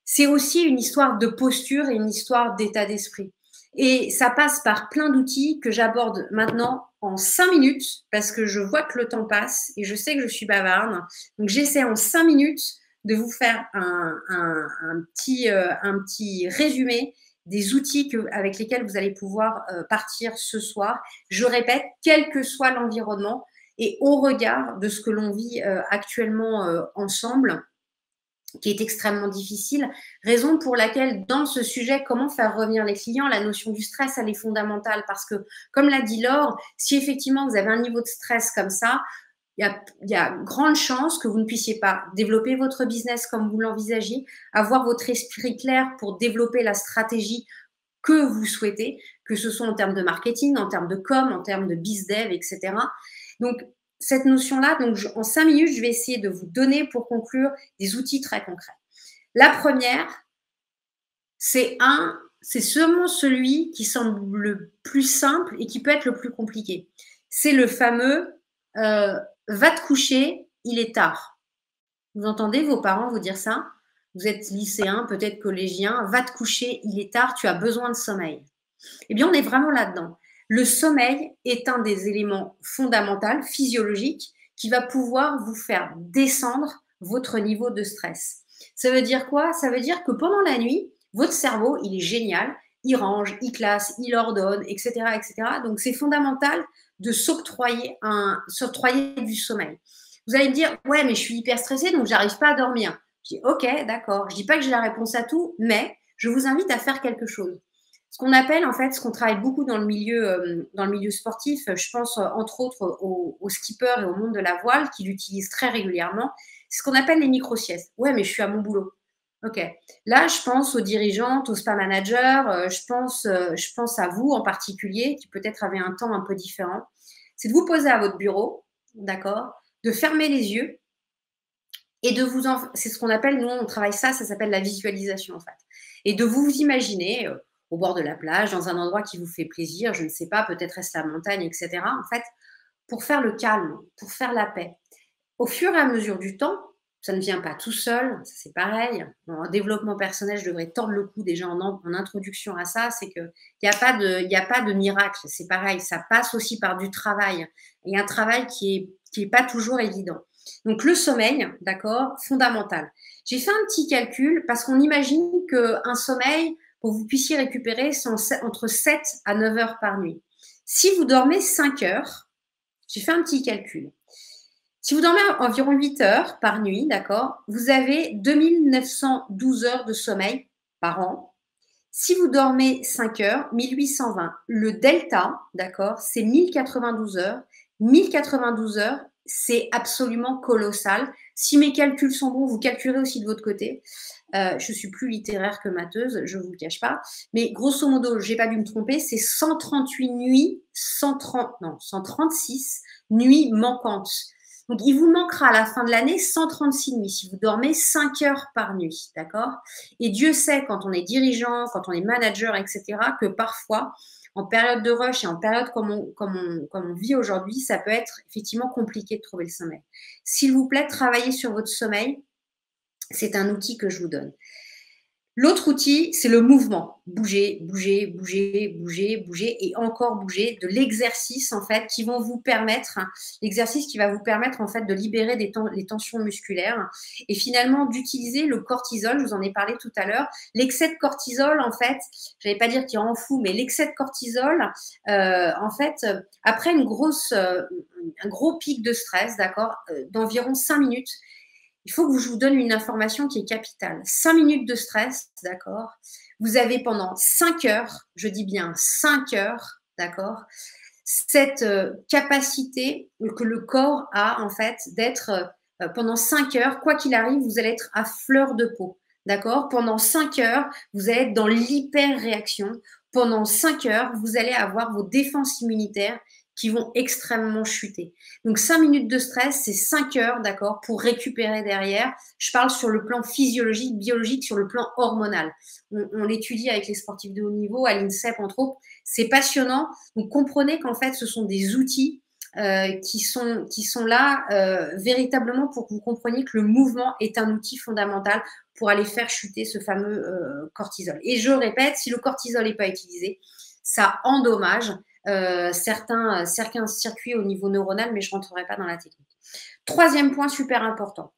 c'est aussi une histoire de posture et une histoire d'état d'esprit. Et ça passe par plein d'outils que j'aborde maintenant en 5 minutes, parce que je vois que le temps passe et je sais que je suis bavarde. Donc, j'essaie en 5 minutes de vous faire un petit résumé des outils avec lesquels vous allez pouvoir partir ce soir. Je répète, quel que soit l'environnement et au regard de ce que l'on vit actuellement ensemble, qui est extrêmement difficile, raison pour laquelle dans ce sujet, comment faire revenir les clients, la notion du stress, elle est fondamentale parce que, comme l'a dit Laure, si effectivement vous avez un niveau de stress comme ça, il y a grande chance que vous ne puissiez pas développer votre business comme vous l'envisagez, avoir votre esprit clair pour développer la stratégie que vous souhaitez, que ce soit en termes de marketing, en termes de com, en termes de bizdev, etc. Donc, cette notion-là, donc en 5 minutes, je vais essayer de vous donner pour conclure des outils très concrets. La première, c'est seulement celui qui semble le plus simple et qui peut être le plus compliqué. C'est le fameux va te coucher, il est tard. Vous entendez vos parents vous dire ça? Vous êtes lycéen, peut-être collégien, va te coucher, il est tard, tu as besoin de sommeil. Eh bien, on est vraiment là-dedans. Le sommeil est un des éléments fondamentaux, physiologiques, qui va pouvoir vous faire descendre votre niveau de stress. Ça veut dire quoi? Ça veut dire que pendant la nuit, votre cerveau, il est génial, il range, il classe, il ordonne, etc., etc. Donc, c'est fondamental de s'octroyer du sommeil. Vous allez me dire, ouais, mais je suis hyper stressée, donc j'arrive pas à dormir. Je dis, ok, d'accord. Je dis pas que j'ai la réponse à tout, mais je vous invite à faire quelque chose. Ce qu'on appelle, en fait, ce qu'on travaille beaucoup dans le milieu sportif, je pense entre autres aux skippers et au monde de la voile qui l'utilisent très régulièrement, c'est ce qu'on appelle les micro-siestes. Ouais, mais je suis à mon boulot. Ok. Là, je pense aux dirigeantes, aux spa managers, je pense à vous en particulier, qui peut-être avez un temps un peu différent. C'est de vous poser à votre bureau, d'accord, de fermer les yeux et de vous c'est ce qu'on appelle, nous, on travaille ça s'appelle la visualisation, en fait. Et de vous imaginer au bord de la plage, dans un endroit qui vous fait plaisir, je ne sais pas, peut-être est-ce la montagne, etc. En fait, pour faire le calme, pour faire la paix. Au fur et à mesure du temps, ça ne vient pas tout seul, c'est pareil. En développement personnel, je devrais tordre le cou déjà en introduction à ça, c'est qu'il n'y a pas de miracle, c'est pareil, ça passe aussi par du travail, et un travail qui est pas toujours évident. Donc le sommeil, d'accord, fondamental. J'ai fait un petit calcul parce qu'on imagine qu'un sommeil, pour que vous puissiez récupérer, c'est entre 7 à 9 heures par nuit. Si vous dormez 5 heures, j'ai fait un petit calcul. Si vous dormez environ 8 heures par nuit, d'accord, vous avez 2912 heures de sommeil par an. Si vous dormez 5 heures, 1820. Le delta, d'accord, c'est 1092 heures. 1092 heures, c'est absolument colossal. Si mes calculs sont bons, vous calculerez aussi de votre côté. Je suis plus littéraire que matheuse, je ne vous le cache pas. Mais grosso modo, je n'ai pas dû me tromper, c'est 138 nuits, 136 nuits manquantes. Donc, il vous manquera à la fin de l'année 136 nuits si vous dormez 5 heures par nuit, d'accord? Et Dieu sait, quand on est dirigeant, quand on est manager, etc., que parfois, en période de rush et en période comme on vit aujourd'hui, ça peut être effectivement compliqué de trouver le sommeil. S'il vous plaît, travaillez sur votre sommeil. C'est un outil que je vous donne. L'autre outil, c'est le mouvement. Bouger, bouger, bouger, bouger, bouger et encore bouger. De l'exercice, en fait, qui vont vous permettre, l'exercice qui va vous permettre, en fait, de libérer les tensions musculaires et finalement d'utiliser le cortisol. Je vous en ai parlé tout à l'heure. L'excès de cortisol, en fait, je n'allais pas dire qu'il rend fou, mais l'excès de cortisol, en fait, après un gros pic de stress, d'accord, d'environ 5 minutes, il faut que je vous donne une information qui est capitale. 5 minutes de stress, d'accord? Vous avez pendant 5 heures, je dis bien 5 heures, d'accord? Cette capacité que le corps a, en fait, d'être pendant 5 heures, quoi qu'il arrive, vous allez être à fleur de peau, d'accord? Pendant 5 heures, vous allez être dans l'hyper-réaction. Pendant 5 heures, vous allez avoir vos défenses immunitaires qui vont extrêmement chuter. Donc 5 minutes de stress, c'est 5 heures, d'accord, pour récupérer derrière. Je parle sur le plan physiologique, biologique, sur le plan hormonal. On l'étudie avec les sportifs de haut niveau, à l'INSEP entre autres. C'est passionnant. Donc comprenez qu'en fait, ce sont des outils qui sont là véritablement pour que vous compreniez que le mouvement est un outil fondamental pour aller faire chuter ce fameux cortisol. Et je répète, si le cortisol n'est pas utilisé, ça endommage certains circuits au niveau neuronal, mais je ne rentrerai pas dans la technique. Troisième point super important,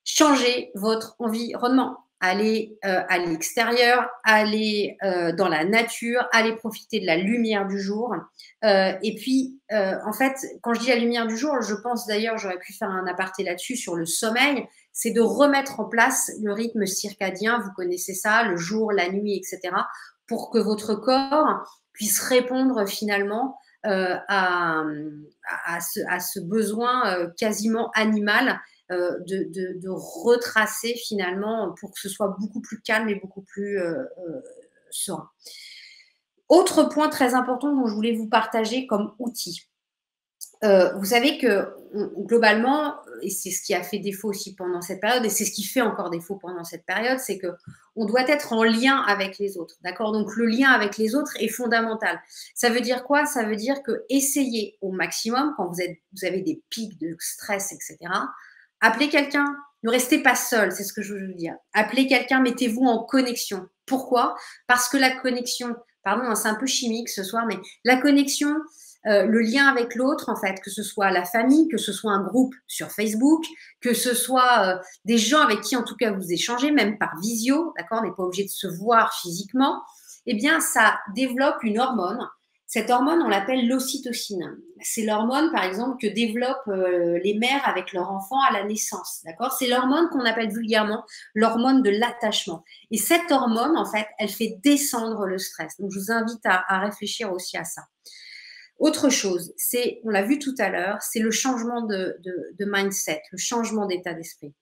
changez votre environnement. Allez à l'extérieur, allez dans la nature, allez profiter de la lumière du jour. Et puis, en fait, quand je dis la lumière du jour, je pense d'ailleurs, j'aurais pu faire un aparté là-dessus sur le sommeil, c'est de remettre en place le rythme circadien, vous connaissez ça, le jour, la nuit, etc., pour que votre corps puisse répondre finalement à ce besoin quasiment animal de retracer finalement pour que ce soit beaucoup plus calme et beaucoup plus serein. Autre point très important dont je voulais vous partager comme outil. Vous savez que globalement, et c'est ce qui a fait défaut aussi pendant cette période, et c'est ce qui fait encore défaut pendant cette période, c'est qu'on doit être en lien avec les autres. D'accord? Donc le lien avec les autres est fondamental. Ça veut dire quoi? Ça veut dire que essayez au maximum, quand vous avez des pics de stress, etc., appelez quelqu'un, ne restez pas seul, c'est ce que je veux vous dire. Appelez quelqu'un, mettez-vous en connexion. Pourquoi? Parce que la connexion, pardon, c'est un peu chimique ce soir, mais la connexion, le lien avec l'autre, en fait, que ce soit la famille, que ce soit un groupe sur Facebook, que ce soit des gens avec qui, en tout cas, vous échangez, même par visio, d'accord, on n'est pas obligé de se voir physiquement, eh bien, ça développe une hormone. Cette hormone, on l'appelle l'ocytocine. C'est l'hormone, par exemple, que développent les mères avec leur enfant à la naissance. D'accord? C'est l'hormone qu'on appelle vulgairement l'hormone de l'attachement. Et cette hormone, en fait, elle fait descendre le stress. Donc, je vous invite à réfléchir aussi à ça. Autre chose, c'est, on l'a vu tout à l'heure, c'est le changement de mindset, le changement d'état d'esprit.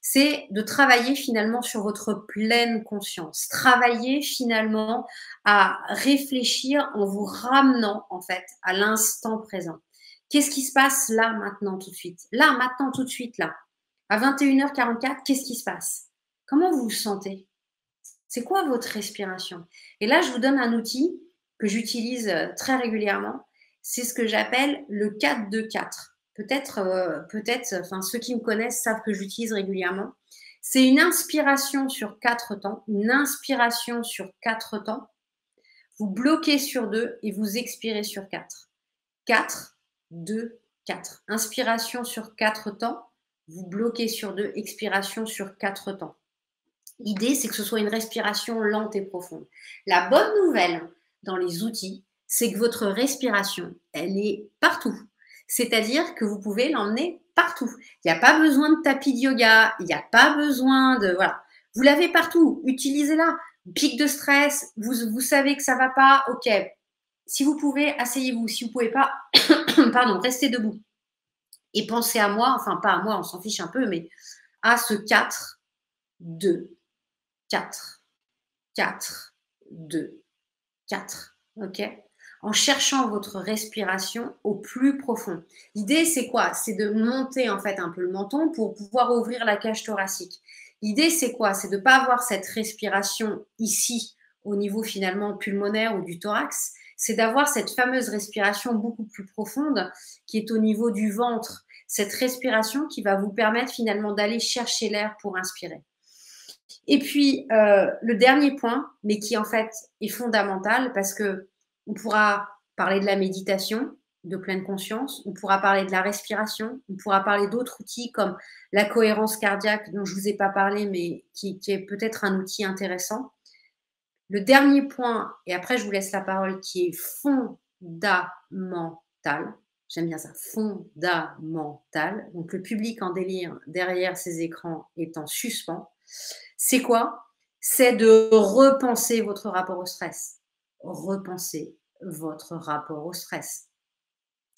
C'est de travailler finalement sur votre pleine conscience, travailler finalement à réfléchir en vous ramenant en fait à l'instant présent. Qu'est-ce qui se passe là, maintenant, tout de suite? Là, maintenant, tout de suite, là. À 21h44, qu'est-ce qui se passe? Comment vous vous sentez? C'est quoi votre respiration? Et là, je vous donne un outil que j'utilise très régulièrement. C'est ce que j'appelle le 4-2-4. Peut-être, enfin, ceux qui me connaissent savent que j'utilise régulièrement. C'est une inspiration sur 4 temps, une inspiration sur 4 temps. Vous bloquez sur 2 et vous expirez sur 4. 4, 2, 4. Inspiration sur 4 temps, vous bloquez sur 2, expiration sur 4 temps. L'idée, c'est que ce soit une respiration lente et profonde. La bonne nouvelle dans les outils, c'est que votre respiration, elle est partout. C'est-à-dire que vous pouvez l'emmener partout. Il n'y a pas besoin de tapis de yoga, il n'y a pas besoin de... Voilà. Vous l'avez partout, utilisez-la. Pic de stress, vous savez que ça ne va pas, ok. Si vous pouvez, asseyez-vous. Si vous ne pouvez pas, pardon, restez debout. Et pensez à moi, enfin pas à moi, on s'en fiche un peu, mais à ce 4, 2, 4, 4, 2, 4, ok? En cherchant votre respiration au plus profond. L'idée, c'est quoi? C'est de monter en fait un peu le menton pour pouvoir ouvrir la cage thoracique. L'idée, c'est quoi? C'est de ne pas avoir cette respiration ici, au niveau finalement pulmonaire ou du thorax. C'est d'avoir cette fameuse respiration beaucoup plus profonde qui est au niveau du ventre. Cette respiration qui va vous permettre finalement d'aller chercher l'air pour inspirer. Et puis, le dernier point, mais qui en fait est fondamental parce que on pourra parler de la méditation, de pleine conscience, on pourra parler de la respiration, on pourra parler d'autres outils comme la cohérence cardiaque dont je ne vous ai pas parlé, mais qui est peut-être un outil intéressant. Le dernier point, et après je vous laisse la parole, qui est fondamental, j'aime bien ça, fondamental, donc le public en délire derrière ces écrans est en suspens, c'est quoi? C'est de repenser votre rapport au stress. Repenser votre rapport au stress.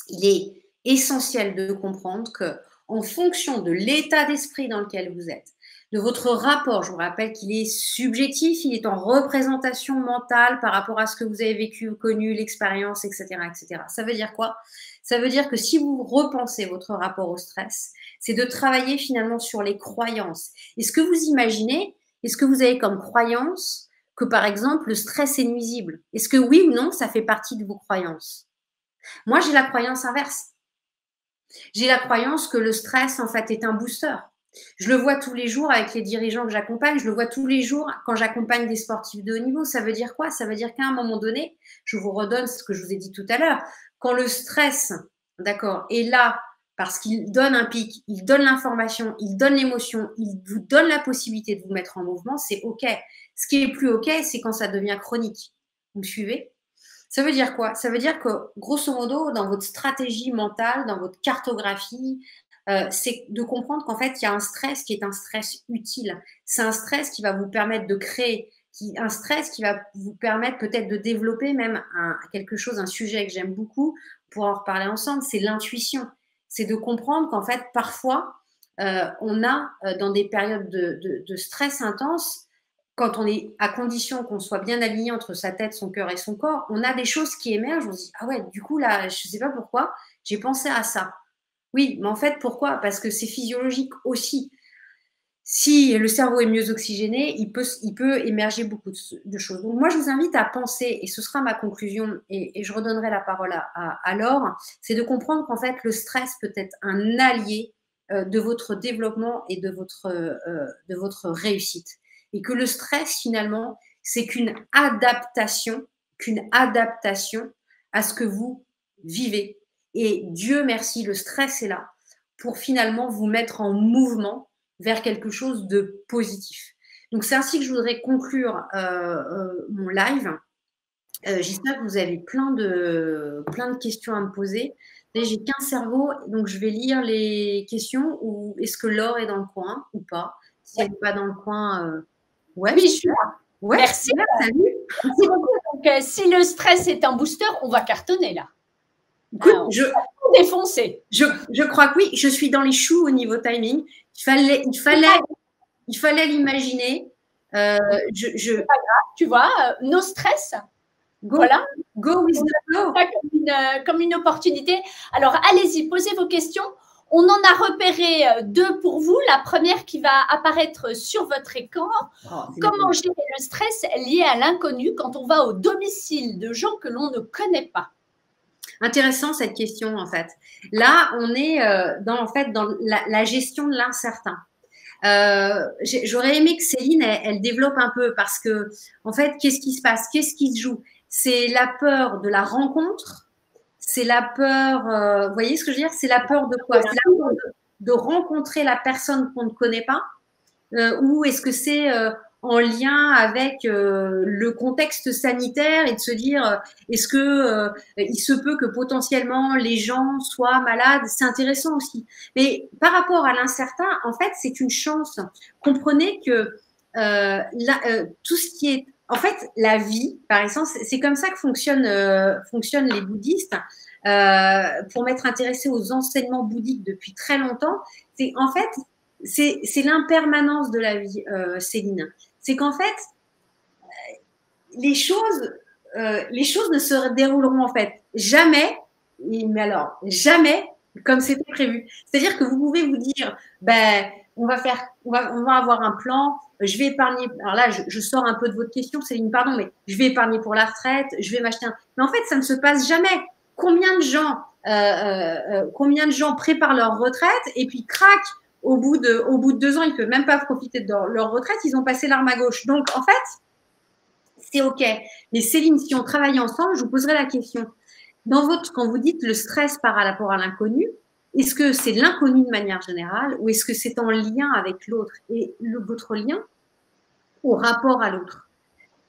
Il est essentiel de comprendre que, en fonction de l'état d'esprit dans lequel vous êtes, de votre rapport, je vous rappelle qu'il est subjectif, il est en représentation mentale par rapport à ce que vous avez vécu, connu, l'expérience, etc., etc. Ça veut dire quoi? Ça veut dire que si vous repensez votre rapport au stress, c'est de travailler finalement sur les croyances. Est-ce que vous imaginez, est-ce que vous avez comme croyance que, par exemple, le stress est nuisible? Est-ce que oui ou non, ça fait partie de vos croyances? Moi, j'ai la croyance inverse. J'ai la croyance que le stress, en fait, est un booster. Je le vois tous les jours avec les dirigeants que j'accompagne, je le vois tous les jours quand j'accompagne des sportifs de haut niveau. Ça veut dire quoi? Ça veut dire qu'à un moment donné, je vous redonne ce que je vous ai dit tout à l'heure, quand le stress, d'accord, est là parce qu'il donne un pic, il donne l'information, il donne l'émotion, il vous donne la possibilité de vous mettre en mouvement, c'est OK. Ce qui est plus OK, c'est quand ça devient chronique. Vous me suivez? Ça veut dire quoi? Ça veut dire que, grosso modo, dans votre stratégie mentale, dans votre cartographie, c'est de comprendre qu'en fait, il y a un stress qui est un stress utile. C'est un stress qui va vous permettre de créer, un stress qui va vous permettre peut-être de développer même quelque chose, un sujet que j'aime beaucoup, pour en reparler ensemble, c'est l'intuition. C'est de comprendre qu'en fait, parfois, on a, dans des périodes de stress intense, quand on est à condition qu'on soit bien aligné entre sa tête, son cœur et son corps, on a des choses qui émergent. On se dit, ah ouais, du coup, là, je ne sais pas pourquoi, j'ai pensé à ça. Oui, mais en fait, pourquoi? Parce que c'est physiologique aussi. Si le cerveau est mieux oxygéné, il peut émerger beaucoup de choses. Donc, moi, je vous invite à penser, et ce sera ma conclusion, et je redonnerai la parole à Laure, c'est de comprendre qu'en fait, le stress peut être un allié de votre développement et de votre réussite. Et que le stress, finalement, c'est qu'une adaptation à ce que vous vivez. Et Dieu merci, le stress est là pour finalement vous mettre en mouvement vers quelque chose de positif. Donc, c'est ainsi que je voudrais conclure mon live. J'espère que vous avez plein de questions à me poser. J'ai qu'un cerveau, donc je vais lire les questions. Ou est-ce que Laure est dans le coin ou pas? Si elle n'est pas dans le coin, ouais, oui, je suis là. Ouais, merci. Salut. Merci beaucoup. Donc, si le stress est un booster, on va cartonner là. Écoute, on va tout défoncer. Je crois que oui, je suis dans les choux au niveau timing. Il fallait l'imaginer. C'est pas grave, tu vois, no stress. Voilà. Go with the flow. Comme une opportunité. Alors, allez-y, posez vos questions. On en a repéré 2 pour vous. La première qui va apparaître sur votre écran. Comment gérer le stress lié à l'inconnu quand on va au domicile de gens que l'on ne connaît pas? Intéressant cette question en fait. Là, on est dans la gestion de l'incertain. J'aurais aimé que Céline elle développe un peu parce que en fait, qu'est-ce qui se passe? Qu'est-ce qui se joue? C'est la peur de la rencontre. C'est la peur. Vous voyez ce que je veux dire? C'est la peur de quoi? C'est la peur de rencontrer la personne qu'on ne connaît pas. Ou est-ce que c'est en lien avec le contexte sanitaire et de se dire est-ce que il se peut que potentiellement les gens soient malades? C'est intéressant aussi. Mais par rapport à l'incertain, en fait, c'est une chance. Comprenez que tout ce qui est en fait la vie, par exemple, c'est comme ça que fonctionnent les bouddhistes. Pour m'être intéressée aux enseignements bouddhiques depuis très longtemps, c'est en fait c'est l'impermanence de la vie, Céline. C'est qu'en fait, les choses ne se dérouleront en fait jamais, mais alors jamais comme c'était prévu. C'est-à-dire que vous pouvez vous dire, ben, on va avoir un plan, je vais épargner. Alors là, je sors un peu de votre question, Céline, pardon, mais je vais épargner pour la retraite, je vais m'acheter un. Mais en fait, ça ne se passe jamais. Combien de gens préparent leur retraite et puis craquent au bout de 2 ans, ils ne peuvent même pas profiter de leur retraite, ils ont passé l'arme à gauche. Donc, en fait, c'est OK. Mais Céline, si on travaille ensemble, je vous poserai la question. Quand vous dites le stress par rapport à l'inconnu, est-ce que c'est l'inconnu de manière générale ou est-ce que c'est en lien avec l'autre et votre lien au rapport à l'autre?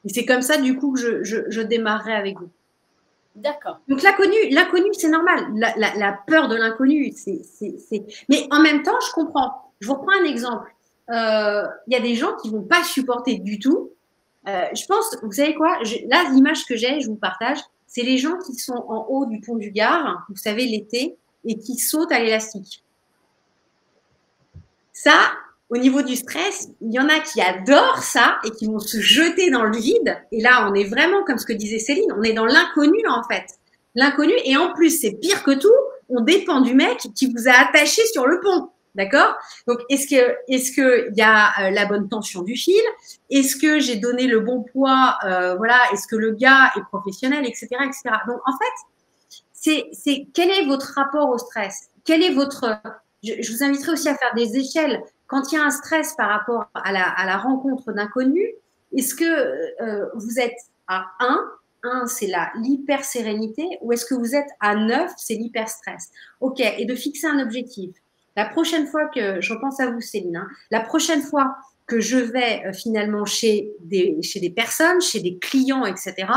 Et c'est comme ça, du coup, que je démarrerai avec vous. D'accord. Donc, l'inconnu, c'est normal. La peur de l'inconnu, mais en même temps, je comprends. Je vous reprends un exemple. Il y a des gens qui ne vont pas supporter du tout. Je pense, vous savez quoi? Là, l'image que j'ai, je vous partage, c'est les gens qui sont en haut du pont du Gard, vous savez, l'été, et qui sautent à l'élastique. Ça, au niveau du stress, il y en a qui adorent ça et qui vont se jeter dans le vide. Et là, on est vraiment, comme ce que disait Céline, on est dans l'inconnu en fait. L'inconnu, et en plus, c'est pire que tout, on dépend du mec qui vous a attaché sur le pont. D'accord? Donc, est-ce que y a la bonne tension du fil? Est-ce que j'ai donné le bon poids? Voilà. Est-ce que le gars est professionnel, etc., etc. Donc, en fait, quel est votre rapport au stress? Quel est votre... Je vous inviterai aussi à faire des échelles. quand il y a un stress par rapport à la rencontre d'inconnus, est-ce que vous êtes à 1, c'est l'hyper-sérénité, ou est-ce que vous êtes à 9, c'est l'hyper-stress? Ok, et de fixer un objectif. La prochaine fois que, je repense à vous Céline, hein, la prochaine fois que je vais finalement chez des personnes, chez des clients, etc.,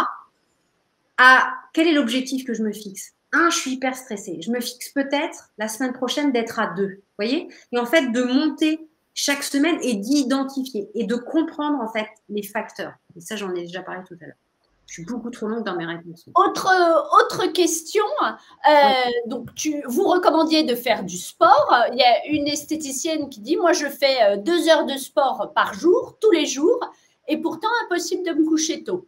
quel est l'objectif que je me fixe? 1, je suis hyper stressée. Je me fixe peut-être la semaine prochaine d'être à 2. Vous voyez? Et en fait, de monter chaque semaine et d'identifier et de comprendre en fait les facteurs. Et ça, j'en ai déjà parlé tout à l'heure. Je suis beaucoup trop longue dans mes réponses. Autre question. Donc, vous recommandiez de faire du sport. Il y a une esthéticienne qui dit, moi, je fais 2 heures de sport par jour, tous les jours, et pourtant, impossible de me coucher tôt.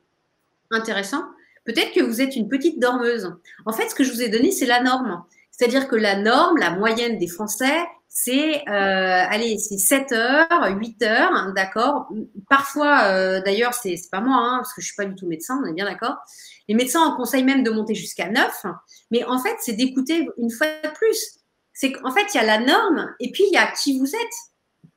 Intéressant. Peut-être que vous êtes une petite dormeuse. En fait, ce que je vous ai donné, c'est la norme. C'est-à-dire que la norme, la moyenne des Français, c'est c'est 7 heures, 8 heures, hein, d'accord. Parfois, d'ailleurs, c'est pas moi, hein, parce que je suis pas du tout médecin, on est bien d'accord. Les médecins en conseillent même de monter jusqu'à 9, mais en fait, c'est d'écouter une fois de plus. C'est qu'en fait, il y a la norme et puis il y a qui vous êtes.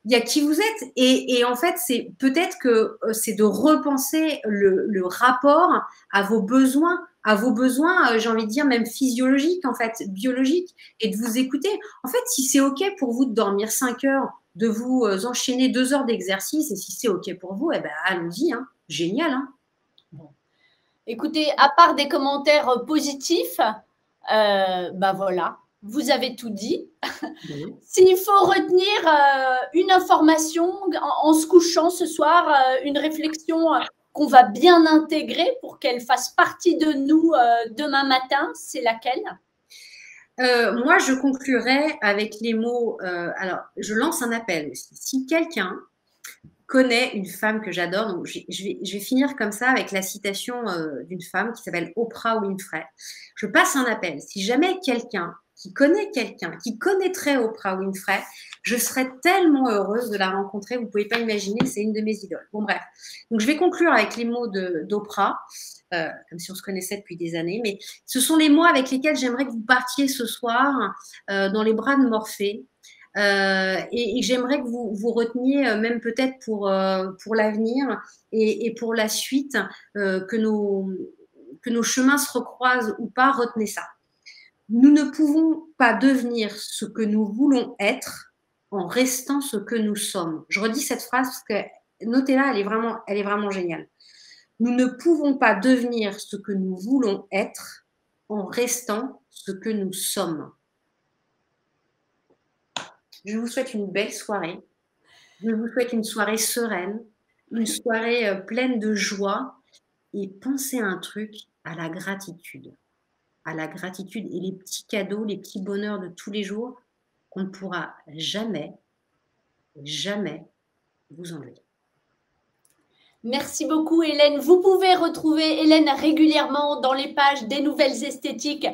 Il y a qui vous êtes et en fait, c'est peut-être que c'est de repenser le rapport à vos besoins, j'ai envie de dire même physiologiques, en fait, biologiques, et de vous écouter. En fait, si c'est OK pour vous de dormir 5 heures, de vous enchaîner 2 heures d'exercice, et si c'est OK pour vous, eh ben, allons-y, hein. Génial, hein. Bon. Écoutez, à part des commentaires positifs, voilà, vous avez tout dit. S'il faut retenir une information en se couchant ce soir, une réflexion qu'on va bien intégrer pour qu'elle fasse partie de nous demain matin, c'est laquelle? Moi, je conclurai avec les mots, alors, je lance un appel aussi. Si quelqu'un connaît une femme que j'adore, donc je vais finir comme ça avec la citation d'une femme qui s'appelle Oprah Winfrey. Je passe un appel. Si jamais quelqu'un qui connaîtrait Oprah Winfrey, je serais tellement heureuse de la rencontrer. Vous ne pouvez pas imaginer, c'est une de mes idoles. Bon, bref. Donc, je vais conclure avec les mots d'Oprah, comme si on se connaissait depuis des années. Mais ce sont les mots avec lesquels j'aimerais que vous partiez ce soir dans les bras de Morphée. Et j'aimerais que vous reteniez même peut-être pour l'avenir et pour la suite que nos chemins se recroisent ou pas, retenez ça. Nous ne pouvons pas devenir ce que nous voulons être en restant ce que nous sommes. Je redis cette phrase parce que notez-la, elle est vraiment géniale. Nous ne pouvons pas devenir ce que nous voulons être en restant ce que nous sommes. Je vous souhaite une belle soirée. Je vous souhaite une soirée sereine, une soirée pleine de joie. Et pensez à un truc, à la gratitude. À la gratitude et les petits cadeaux, les petits bonheurs de tous les jours qu'on ne pourra jamais vous enlever. Merci beaucoup Hélène. Vous pouvez retrouver Hélène régulièrement dans les pages des nouvelles esthétiques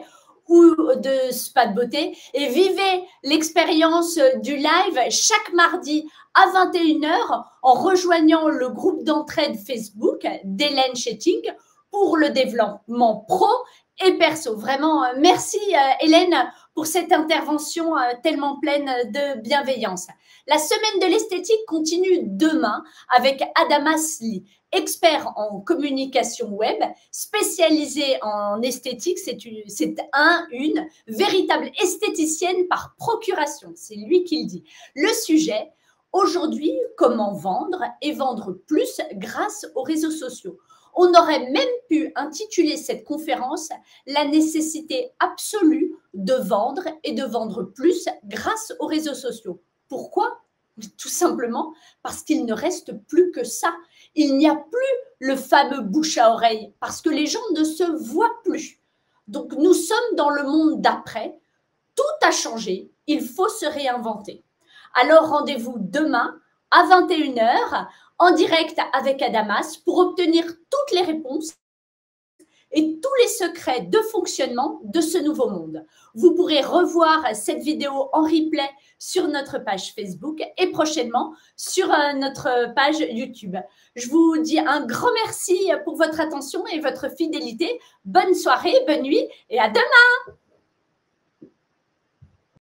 ou de Spa de Beauté et vivez l'expérience du live chaque mardi à 21h en rejoignant le groupe d'entraide Facebook d'Hélène Schetting pour le développement pro et perso. Vraiment, merci Hélène pour cette intervention tellement pleine de bienveillance. La semaine de l'esthétique continue demain avec Adamas Lee, expert en communication web, spécialisée en esthétique. C'est une véritable esthéticienne par procuration. C'est lui qui le dit. Le sujet, aujourd'hui, comment vendre et vendre plus grâce aux réseaux sociaux. On aurait même pu intituler cette conférence « La nécessité absolue de vendre et de vendre plus grâce aux réseaux sociaux ». Pourquoi? Tout simplement parce qu'il ne reste plus que ça. Il n'y a plus le fameux bouche à oreille parce que les gens ne se voient plus. Donc, nous sommes dans le monde d'après. Tout a changé. Il faut se réinventer. Alors, rendez-vous demain à 21h en direct avec Adamas pour obtenir toutes les réponses et tous les secrets de fonctionnement de ce nouveau monde. Vous pourrez revoir cette vidéo en replay sur notre page Facebook et prochainement sur notre page YouTube. Je vous dis un grand merci pour votre attention et votre fidélité. Bonne soirée, bonne nuit et à demain!